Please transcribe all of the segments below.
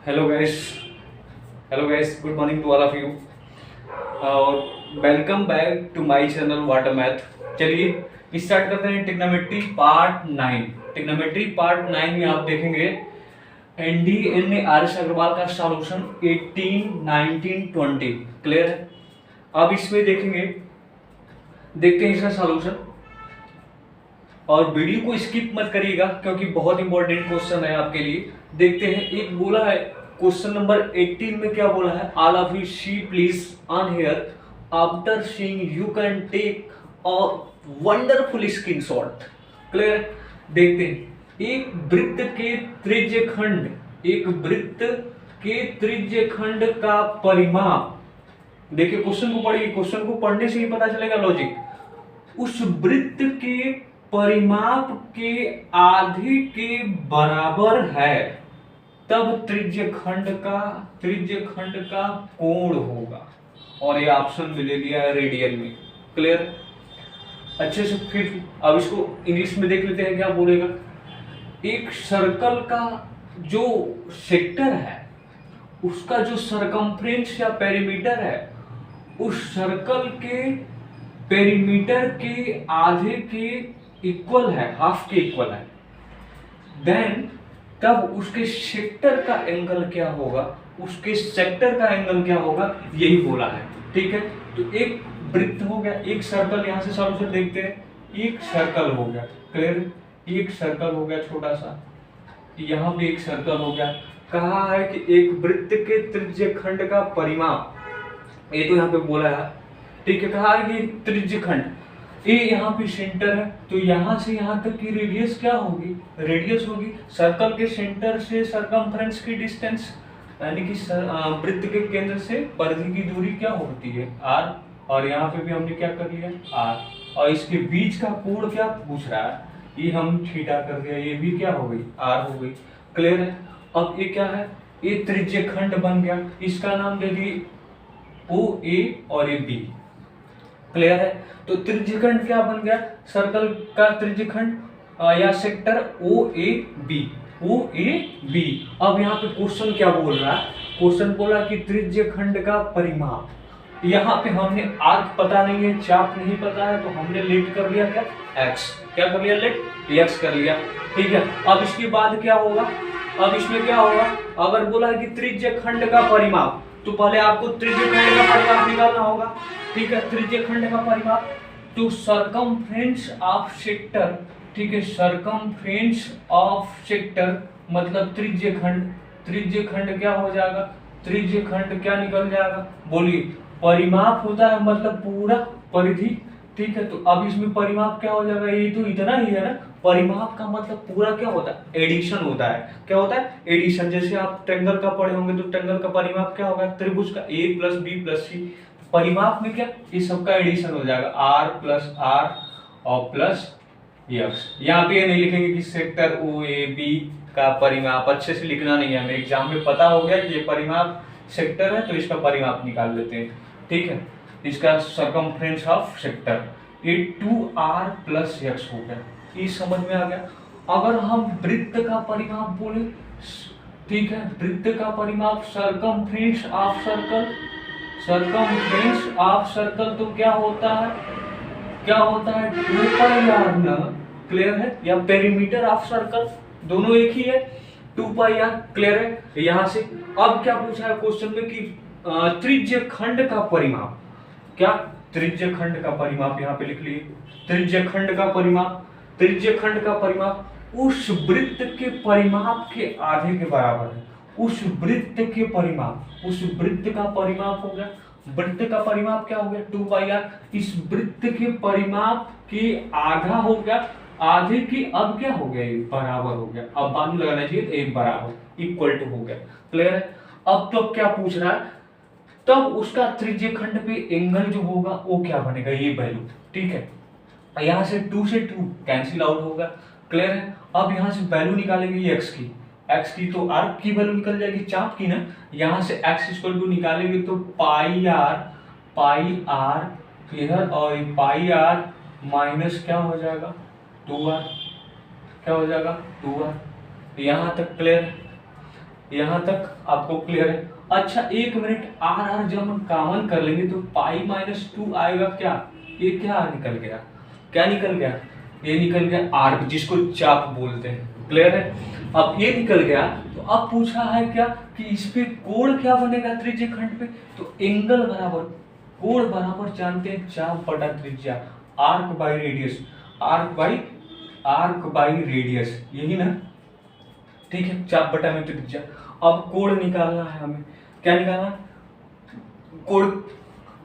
Hello guys good morning to all of you और welcome back to my channel water math. चलिए start करते हैं trigonometry part 9। Trigonometry part 9 में आप देखेंगे N D N A R अग्रवाल Agarwal solution 18, 19, 20 clear है। अब इसमें देखते हैं इसका सॉल्यूशन और वीडियो को स्किप मत करिएगा क्योंकि बहुत इंपॉर्टेंट क्वेश्चन है आपके लिए। देखते हैं, एक बोला है क्वेश्चन नंबर 18 में क्या बोला है, all of you see please on here after seeing you can take a wonderful screenshot. Clear. देखते हैं, एक वृत्त के त्रिज्यखंड का परिमाप। देखिए क्वेश्चन को पढ़िए, क्वेश्चन को पढ़ने से ही पता चलेगा लॉजिक। उस वृत्त के परिमाप के आधे के बराबर है तब त्रिज्यखंड का कोण होगा। और ये ऑप्शन में ले लिया है रेडियन में। क्लियर। अच्छे से फिर अब इसको इंग्लिश में देख लेते हैं क्या बोलेगा। एक सर्कल का जो सेक्टर है उसका जो सरकमफ्रेंस या पेरीमीटर है उस सर्कल के पेरीमीटर के आधे के इक्वल है, हाफ के इक्वल है। देन तब उसके सेक्टर का एंगल क्या होगा, यही बोला है। ठीक है, तो एक वृत्त हो गया, एक सर्कल। यहां से सॉल्यूशन देखते हैं, एक सर्कल हो गया। क्लियर। एक सर्कल हो गया छोटा सा, यहाँ पे एक सर्कल हो गया। कहा है कि एक वृत्त के त्रिज्यखंड का परिमाप, ये तो यहाँ पे बोला है। ठीक है, कहा है कि त्रिज्यखंड ए यहाँ पे सेंटर है तो यहाँ से यहाँ तक की रेडियस क्या होगी, सर्कल के सेंटर से सरकमफ्रेंस की डिस्टेंस, यानी कि वृत्त के केंद्र से परिधि की दूरी क्या होती है, आर। और यहाँ पे भी हमने क्या कर लिया, आर। और इसके बीच का कोण क्या पूछ रहा है, ये हम थीटा कर दिया, ये भी क्या हो गई, आर हो गई। क्लियर है। अब ये क्या है, ये त्रिज्यखंड बन गया, इसका नाम दे दिए ओ ए और ये बी। क्लियर है। तो त्रिज्यखंड क्या बन गया, सर्कल का त्रिज्यखंड या सेक्टर ओ ए बी। अब यहाँ पे क्वेश्चन क्या बोल रहा है, क्वेश्चन बोला कि त्रिज्यखंड का परिमाप। यहाँ पे हमने आर्क पता नहीं है, चाप नहीं पता है, तो हमने लेट कर लिया क्या, एक्स। क्या कर लिया, लेट एक्स कर लिया। ठीक है। अब इसके बाद क्या होगा, अब इसमें क्या होगा, अगर बोला है कि त्रिज्यखंड का परिमाप तो पहले आपको त्रिज्यखंड का परिमाप निकालना होगा। ठीक है, त्रिज्यखंड का परिमाप तो सरकमफ्रेंस ऑफ सेक्टर। ठीक है, सरकमफ्रेंस ऑफ सेक्टर मतलब त्रिज्यखंड क्या हो जाएगा, त्रिज्यखंड क्या निकल जाएगा, बोलिए। परिमाप होता है मतलब पूरा परिधि। ठीक है, तो अब इसमें परिमाप क्या हो जाएगा, ये तो इतना ही है ना। परिमाप का मतलब पूरा क्या होता है, एडिशन होता है। क्या होता है, एडिशन। जैसे आप ट्रायंगल का पढ़े होंगे तो ट्रायंगल का परिमाप क्या होगा, त्रिभुज का a प्लस बी प्लस सी। परिमाप में क्या, ये सबका एडिशन हो जाएगा, r प्लस r और प्लस x। यहाँ पे ये नहीं लिखेंगे कि सेक्टर ओ ए बी का परिमाप, अच्छे से लिखना नहीं है हमें, एग्जाम में पता हो गया कि ये परिमाप सेक्टर है तो इसका परिमाप निकाल लेते हैं। ठीक है, इसका सरकमफ्रेंस ऑफ सेक्टर ये 2r प्लस x हो गया। ये समझ में आ गया। अगर हम वृत्त का परिमाप बोले, ठीक है, वृत्त का परिमाप सरकमफ्रेंस ऑफ सर्कल तो क्या होता है 2 पाई आर ना। क्लियर है। या पेरीमीटर ऑफ सर्कल, दोनों एक ही है, 2 पाई आर। क्लियर है। यहां से अब क्या पूछा है क्वेश्चन में कि त्रिज्यखंड का परिमाप, क्या त्रिज्यखंड का परिमाप, यहाँ पे लिख लिए त्रिज्यखंड का परिमाप उस वृत्त के परिमाप के आधे के बराबर है। उस वृत्त का परिमाप हो गया, वृत्त का परिमाप क्या हो गया, 2 पाई आर। इस वृत्त के परिमाप के आधा हो गया, आधे की अब क्या हो गया, बराबर हो गया। अब बाजू लगाना चाहिए, एक बराबर इक्वल टू हो गया। क्लियर है। अब तो क्या पूछ रहा है, तब उसका त्रिज्यखंड पे एंगल जो होगा वो क्या बनेगा, ये वैल्यू। ठीक है, यहाँ से 2 से 2 कैंसिल आउट होगा। क्लियर है। अब यहाँ से वैल्यू निकालेंगे x की तो आर्क की वैल्यू निकल जाएगी, चाप की ना। यहाँ से x इक्वल टू निकालेंगे तो पाई आर इधर और पाई आर माइनस क्या हो जाएगा, 2r। क्या हो जाएगा, 2r। यहाँ तक क्लियर। यहाँ तक आपको क्लियर है? अच्छा एक मिनट, आर आर जब हम कॉमन कर लेंगे तो π-2 आएगा क्या? ये क्या निकल गया? क्या निकल गया? ये निकल गया आर्क, जिसको चाप बोलते हैं। क्लियर है? अब ये निकल गया तो अब पूछा है क्या कि इस पे कोण क्या बनेगा त्रिज्य खंड पे? तो एंगल बराबर कोण बराबर जानते हैं चाप बटा त्रिज्या, arc by radius, arc by radius, यही ना? ठीक है, चाप बटा में त्रिज्या। अब कोण निकालना है हमें, क्या निकालना? कोण।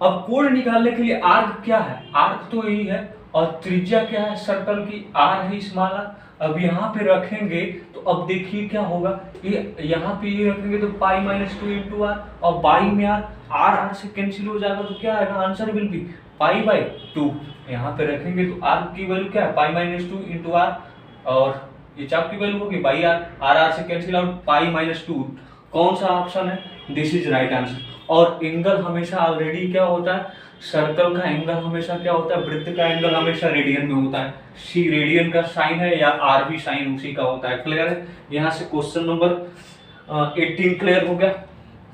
अब कोण निकालने के लिए आर्क क्या है? आर्क तो यही है, और त्रिज्या क्या है सर्कल की? आर है स्मॉल आर। अब यहाँ पे रखेंगे तो अब देखिए क्या होगा, ये यहाँ पे ये रखेंगे तो π-2 इंटू आर, और बाई में आर, आर से कैंसिल हो जाएगा तो क्या आएगा? Answer will be π/2। यहाँ पे रखेंगे तो आर की वैल्यू क्या है? π-2 इंटू आर, और ये चाप की वैल्यू होगी बाई आर, आर से कैंसिल आउट, π-2। कौन सा ऑप्शन है? This is right answer. और एंगल हमेशा ऑलरेडी क्या होता है? सर्कल का एंगल हमेशा क्या होता है? वृत्त का एंगल हमेशा रेडियन में होता है। सी रेडियन का साइन है या आर भी साइन उसी का होता है। क्लियर है? यहाँ से क्वेश्चन नंबर 18 क्लियर हो गया।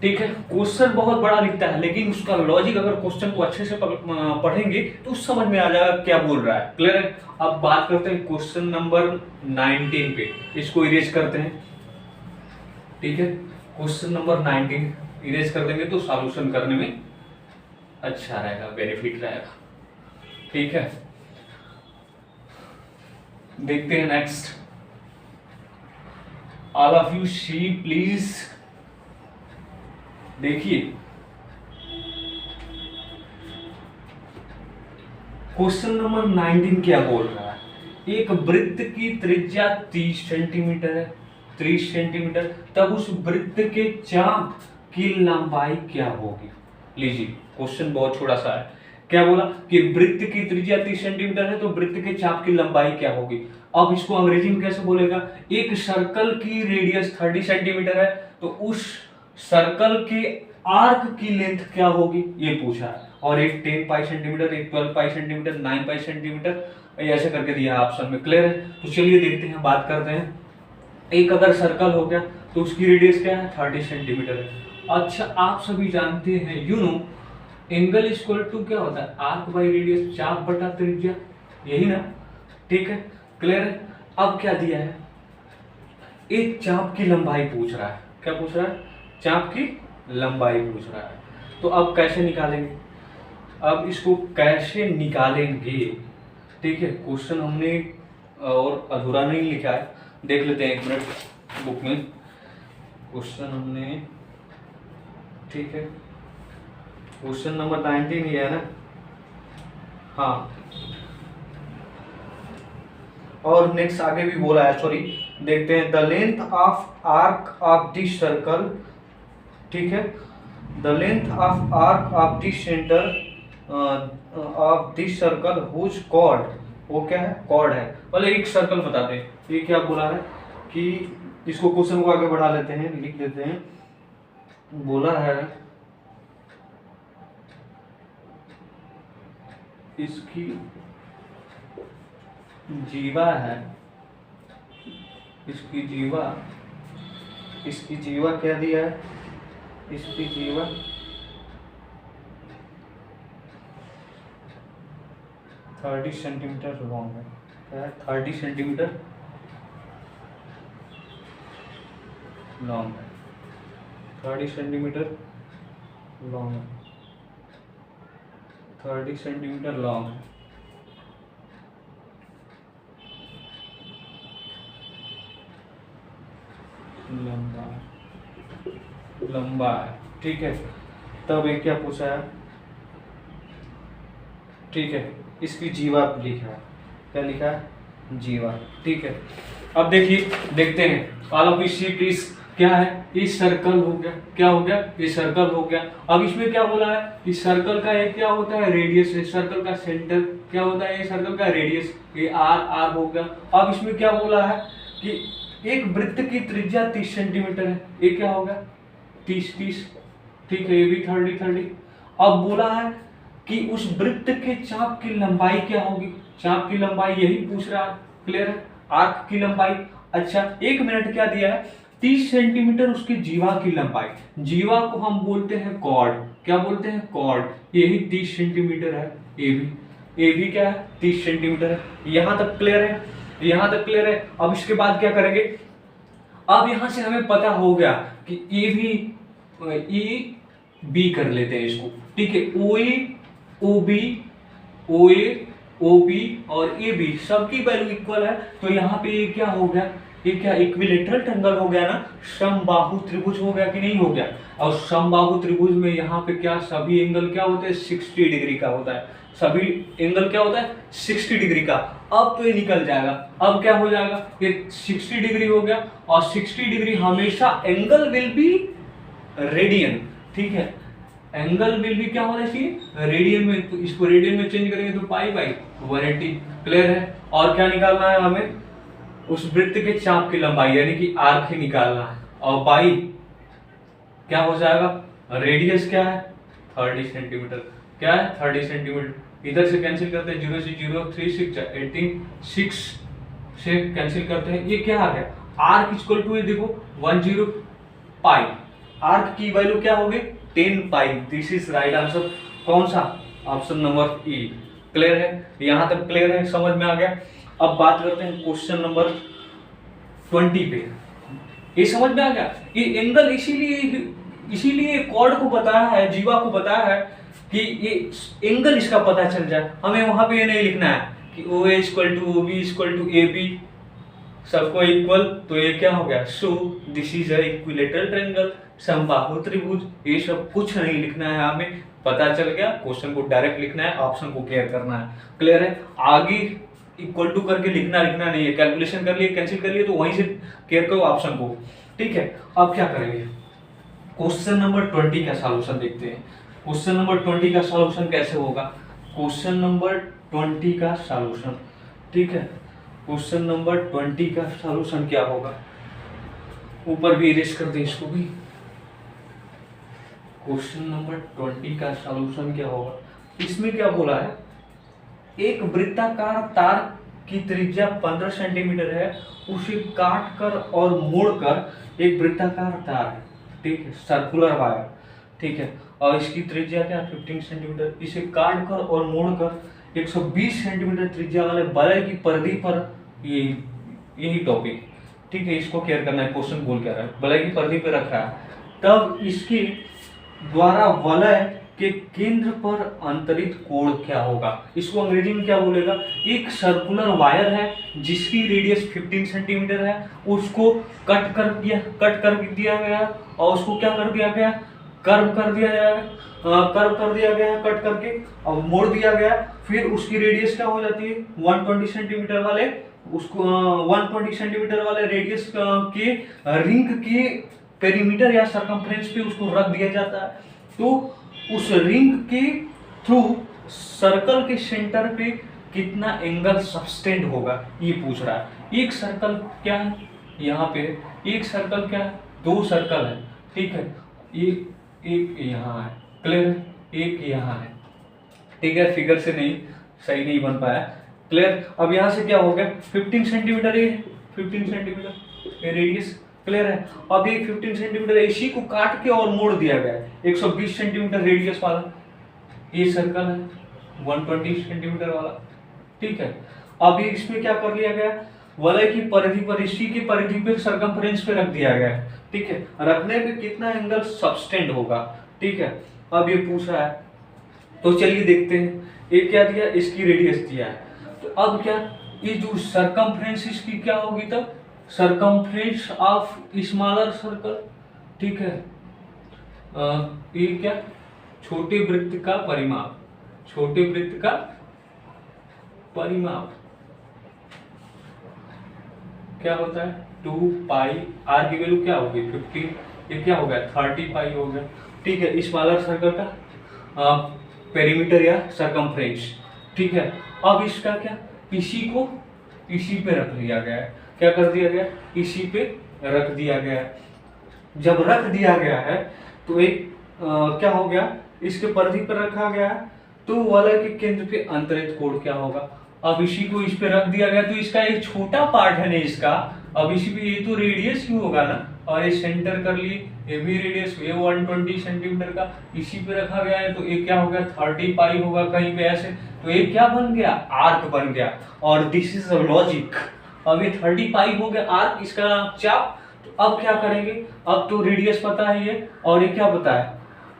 ठीक है, क्वेश्चन बहुत बड़ा लिखता है लेकिन उसका लॉजिक अगर क्वेश्चन को अच्छे से पढ़ेंगे तो समझ में आ जाएगा क्या बोल रहा है। क्लियर है? अब बात करते हैं क्वेश्चन नंबर 19 पे, इसको इरेज करते हैं। ठीक है, क्वेश्चन नंबर 19 इरेज कर देंगे तो सॉल्यूशन करने में अच्छा रहेगा, बेनिफिट रहेगा। ठीक है, देखते हैं next. All of you see please, देखिए क्वेश्चन नंबर 19 क्या बोल रहा है? एक वृत्त की त्रिज्या 30 सेंटीमीटर है, 30 सेंटीमीटर, तब उस वृत्त के चाप की लंबाई क्या होगी? लीजिए क्वेश्चन बहुत छोटा सा है। क्या बोला कि वृत्त की त्रिज्या 30 सेंटीमीटर है तो वृत्त के चाप की लंबाई क्या होगी? अब इसको अंग्रेजी में कैसे बोलेगा? एक सर्कल की रेडियस 30 सेंटीमीटर है तो उस सर्कल के आर्क की लेंथ क्या होगी, ये पूछा है। और एक 10 पाई सेंटीमीटर, एक 12 पाई सेंटीमीटर, 9 पाई सेंटीमीटर, ऐसे करके दिया ऑप्शन में। क्लियर है? तो चलिए देखते हैं, बात करते हैं। एक अगर सर्कल हो गया तो उसकी रेडियस क्या है? 30 सेंटीमीटर है। अच्छा आप सभी जानते हैं, you know angle equal to क्या होता है? आर्क बाई रेडियस, चाप बटा त्रिज्या, यही ना? ठीक है, क्लियर है? अब क्या दिया है? एक चाप की लंबाई पूछ रहा है। क्या पूछ रहा है? चाप की लंबाई पूछ रहा है। तो अब कैसे निकालेंगे? अब इसको कैसे निकालेंगे? ठीक है, क्वेश्चन हमने और अधूरा नहीं लिखा है, देख लेते हैं एक मिनट बुक में। क्वेश्चन हमने, ठीक है, क्वेश्चन नंबर 19 ही है ना? हाँ, और नेक्स्ट आगे भी बोला है, सॉरी देखते हैं। The length of arc of this circle, ठीक है, the length of arc of this centre of this circle whose chord, वो क्या है? कॉर्ड है। मतलब एक सर्कल बताते हैं, ये क्या बोला है कि इसको क्वेश्चन को आगे बढ़ा लेते हैं, लिख देते हैं। बोला है इसकी जीवा है, इसकी जीवा क्या दिया है? इसकी जीवा 30 सेंटीमीटर लॉन्ग है। क्या है? 30 सेंटीमीटर लॉन्ग है, 30 सेंटीमीटर लॉन्ग है, 30 सेंटीमीटर लॉन्ग है। लंबा है, ठीक है। तब एक क्या पूछा है? ठीक है, इसकी जीवा लिखा है। क्या लिखा है? जीवा, ठीक है। अब देखिए, देखते हैं। All of you see please, क्या है? इस सर्कल हो गया, क्या हो गया? ये सर्कल हो गया। अब इसमें क्या बोला है कि सर्कल का एक क्या होता है? रेडियस है। सर्कल का सेंटर क्या होता है? ये सर्कल का रेडियस, ये आर हो गया। अब इसमें क्या बोला है कि एक वृत्त की त्रिज्या 30 सेंटीमीटर है, ये क्या होगा? 30, ठीक है, ये भी 30। अब बोला है कि उस वृत्त के चाप की लंबाई क्या होगी? चाप की लंबाई यही पूछ रहा है। क्लियर है? आर्क की लंबाई। अच्छा एक मिनट, क्या दिया है? 30 सेंटीमीटर उसकी जीवा की लंबाई, जीवा को हम बोलते हैं कॉर्ड, क्या बोलते हैं कॉर्ड, ये भी 30 सेंटीमीटर है, ये भी क्या है 30 सेंटीमीटर है। यहां तक क्लियर है, यहां तक क्लियर है। अब इसके बाद क्या करेंगे, अब यहां से हमें पता हो गया कि ए भी ए बी कर लेते हैं इसको, ठीक है। ओ ए ओ बी, ओ ए ओ बी और ए बी सबकी वैल्यू इक्वल है, तो यहाँ पे ये क्या हो गया, ये क्या इक्विलेटरल ट्रायंगल हो गया ना, समबाहु त्रिभुज हो गया कि नहीं हो गया। और समबाहु त्रिभुज में यहाँ पे क्या सभी एंगल क्या होते हैं 60 डिग्री का होता है, सभी एंगल क्या होता है 60 डिग्री का। अब तो ये निकल जाएगा, अब क्या हो जाएगा, ये 60 डिग्री हो गया, और 60 डिग्री हमेशा एंगल विल बी रेडियन, ठीक है, एंगल विल भी क्या होना चाहिए रेडियन में, तो इसको रेडियन में चेंज करेंगे तो पाई बाई 180, क्लियर है। और क्या निकालना है हमें, उस वृत्त के चाप की लंबाई यानी कि आर्क ही निकालना है, और बाई क्या हो जाएगा, रेडियस क्या है 30 सेंटीमीटर, क्या है 30 सेंटीमीटर। इधर से कैंसिल करते हैं, 0 से 0 3 6 18 6 से कैंसिल करते हैं, ये क्या आ गया आर्क इक्वल टू, ये देखो 10 पाई, आर्क की वैल्यू क्या होगी 10 पाई, दिस इज राइट आंसर। कौन सा, ऑप्शन नंबर ई, क्लियर है, यहां तक क्लियर है, समझ में आ गया। अब बात करते हैं क्वेश्चन नंबर 20 पे, ये समझ में आ गया, ये एंगल इसीलिए कॉर्ड को बताया है, जीवा को बताया है कि ये एंगल इसका पता चल जाए, हमें वहां पे ये नहीं लिखना है कि O A equal to O B equal to A B सबको इक्वल, तो ये क्या हो गया, so this is a equilateral triangle, समबाहु त्रिभुज, ये सब कुछ नहीं लिखना है, हमें पता चल गया, क्वेश्चन को डायरेक्ट लिखना है, ऑप्शन को क्लियर करना है, क्लियर है। आगे इक्वल टू करके लिखना नहीं है, कैलकुलेशन कर लिए कैंसिल कर लिए तो वहीं से क्लियर करो ऑप्शन को, ठीक है। अब क्या करेंगे, क्वेश्चन नंबर 20 का सॉल्यूशन देखते हैं। क्वेश्चन नंबर 20 का सॉल्यूशन कैसे होगा, क्वेश्चन नंबर 20 का सॉल्यूशन, ठीक है, क्वेश्चन नंबर 20 का सॉल्यूशन क्या होगा, ऊपर भी इरेज कर दे इसको भी। क्वेश्चन नंबर 20 का सॉल्यूशन क्या होगा, इसमें क्या बोला है, एक वृत्ताकार तार की त्रिज्या 15 सेंटीमीटर है, उसे काट कर और मोड़कर एक वृत्ताकार तार है, ठीक है, सर्कुलर वायर, ठीक है, और इसकी त्रिज्या क्या 15 सेंटीमीटर, इसे काट कर और मोड़कर 120 सेंटीमीटर त्रिज्या वाले वलय की परिधि पर, यही टॉपिक, ठीक है, इसको क्लियर करना है, क्वेश्चन बोल क्या रहा है, वलय की परिधि पर रखा है, तब इसके द्वारा वलय के केंद्र पर अंतरित कोण क्या होगा, इसको अंग्रेजी में क्या बोलेगा, एक सर्कुलर वायर है जिसकी रेडियस 15 सेंटीमीटर है, उसको कट कर दिया गया और उसको क्या कर दिया गया, कर्व कर दिया गया कट करके और मोड़ दिया गया, फिर उसकी रेडियस क्या हो जाती है 120 सेंटीमीटर वाले, उसको 120 सेंटीमीटर वाले रेडियस के रिंग के पेरीमीटर या सरकमफ्रेंस पे उसको रख दिया जाता है, तो उस रिंग के थ्रू सर्कल के सेंटर पे कितना एंगल सब्सटेंड होगा ये पूछ रहा है। एक सर्कल क्या है यहाँ पे, एक सर्कल क्या है, दो सर्कल है, ठीक है, एक यहाँ है, क्लियर, एक यहाँ है, ठीक है, फिगर से नहीं सही नहीं बन पाया, क्लियर। अब यहाँ से क्या हो गया 15 सेंटीमीटर, ये 15 सेंटीमीटर रेडियस, क्लियर है। अब ये 15 सेंटीमीटर इसी को काट के और मोड़ दिया गया है, 120 सेंटीमीटर रेडियस वाला ये सर्कल है 120 सेंटीमीटर वाला, ठीक है। अब ये इसमें क्या कर लिया गया, वलय की परिधि पर, इसी की परिधि पे सरकमफ्रेंस पे रख दिया गया है, ठीक है, रखने पे कितना एंगल सब्सटेंड होगा, ठीक है। अब ये पूछ रहा है, तो चलिए देखते हैं, ये क्या दिया, इसकी रेडियस दिया है, तो अब क्या, ये जो सरकमफ्रेंस इसकी क्या होगी, तब सरकमफ्रेंस ऑफ स्मॉलर सर्कल, ठीक है, ये क्या, छोटे वृत्त का परिमाप, छोटे वृत्त का परिमाप क्या होता है 2 पाई, आर की वैल्यू क्या होगी 15, ये क्या हो गया 30 पाई हो गया, ठीक है, स्मॉलर सर्कल का पेरीमीटर या सरकमफ्रेंस, ठीक है। अब इसका क्या, इसी को इसी पे रख दिया गया है, क्या कर दिया गया, इसी पे रख दिया गया है। जब रख दिया गया है तो एक क्या हो गया, इसके परिधि पर रखा गया है, तो वलय के केंद्र पे अंतरित कोण क्या होगा। अब इसी को इस पे रख दिया गया, तो इसका एक छोटा पार्ट है ना इसका, अब इसी पे ये तो रेडियस ही होगा ना, और ये सेंटर कर ली, ये भी रेडियस ये 120 सेंटीमीटर का इसी पे रखा गया है, तो ये क्या हो गया 30 पाई होगा कहीं पे ऐसे, तो ये क्या बन गया आर्क बन गया। और दिस इज लॉजिक। अब ये 30 पाई हो गया आर्क, इसका चाप। तो अब क्या करेंगे, अब तो रेडियस पता है ये, और ये क्या पता है,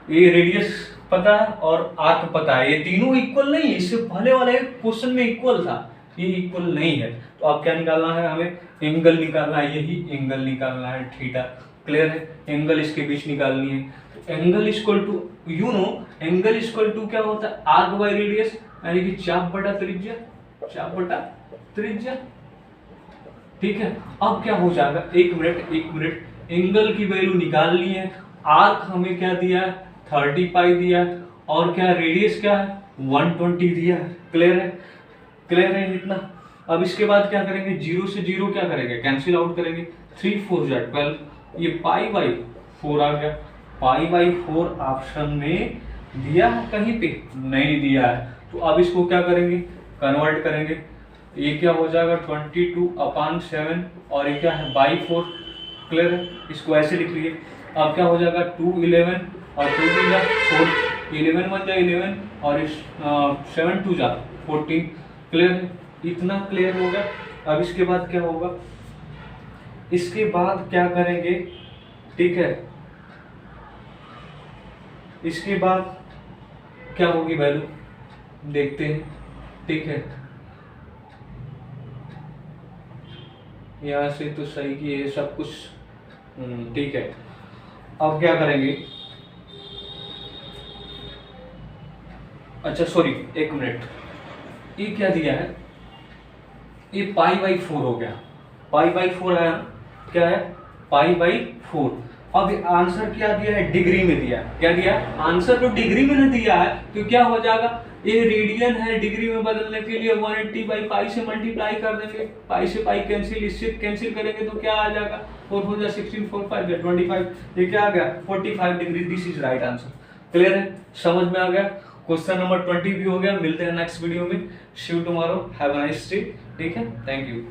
ये रेडियस पता है और आर्क पता है, ये तीनों इक्वल नहीं है, इससे पहले वाले क्वेश्चन में इक्वल था, ये इक्वल नहीं है। तो अब क्या निकालना है हमें, एंगल निकालना है, यही एंगल निकालना है थीटा। क्लियर है, एंगल इसके बीच निकालनी है। तो angle equal to you know angle equal to क्या होता है आर्क बाय रेडियस, यानी कि चाप बटा त्रिज्या, चाप बटा त्रिज्या। ठीक है, अब क्या हो जाएगा, एक मिनट, एंगल की वैल्यू निकालनी है, आर्क हमें क्या दिया है 30 पाई दिया है, और क्या रेडियस क्या है 120 दिया है। क्लियर है इतना। अब इसके बाद क्या करेंगे, 0 से 0 क्या करेंगे कैंसिल आउट करेंगे, 3 4 जा 12, ये पाई बाई 4 आ गया। पाई बाई 4 ऑप्शन में दिया है कहीं पे नहीं दिया है, तो अब इसको क्या करेंगे कन्वर्ट करेंगे, ये क्या हो जाएगा 22/7 और ये क्या है बाई 4। क्लियर है, इसको ऐसे लिख लीजिए। अब क्या हो जाएगा 2 11 और 2 2 जा 4, 11 1 जा 11 और 7 2 जा 14। क्लियर है, इतना क्लियर होगा। अब इसके बाद क्या होगा, इसके बाद क्या करेंगे, ठीक है, इसके बाद क्या होगी वैल्यू देखते हैं। ठीक है, यहाँ से तो सही की है सब कुछ, ठीक है। अब क्या करेंगे, अच्छा सॉरी एक मिनट, ये क्या दिया है, ये पाई बाई 4 हो गया, पाई बाई 4 है, क्या है पाई बाई 4। अब आंसर क्या दिया है डिग्री में दिया है, क्या दिया है आंसर तो डिग्री में नहीं दिया है, तो क्या हो जाएगा, ये रेडियन है, डिग्री में बदलने के लिए 180 बाई पाई से मल्टीप्लाई कर देंगे, पाई से पाई कैंसिल, इससे कैंसिल करेंगे तो क्या आ जाएगा 4 4 जा 16 4 5 जा 25, ये क्या आ गया 45 degree. This is right answer. Clear है, समझ में आ गया। क्वेश्चन नंबर 20 भी हो गया। मिलते हैं नेक्स्ट वीडियो में। See you tomorrow, have a nice day. ठीक है, थैंक यू।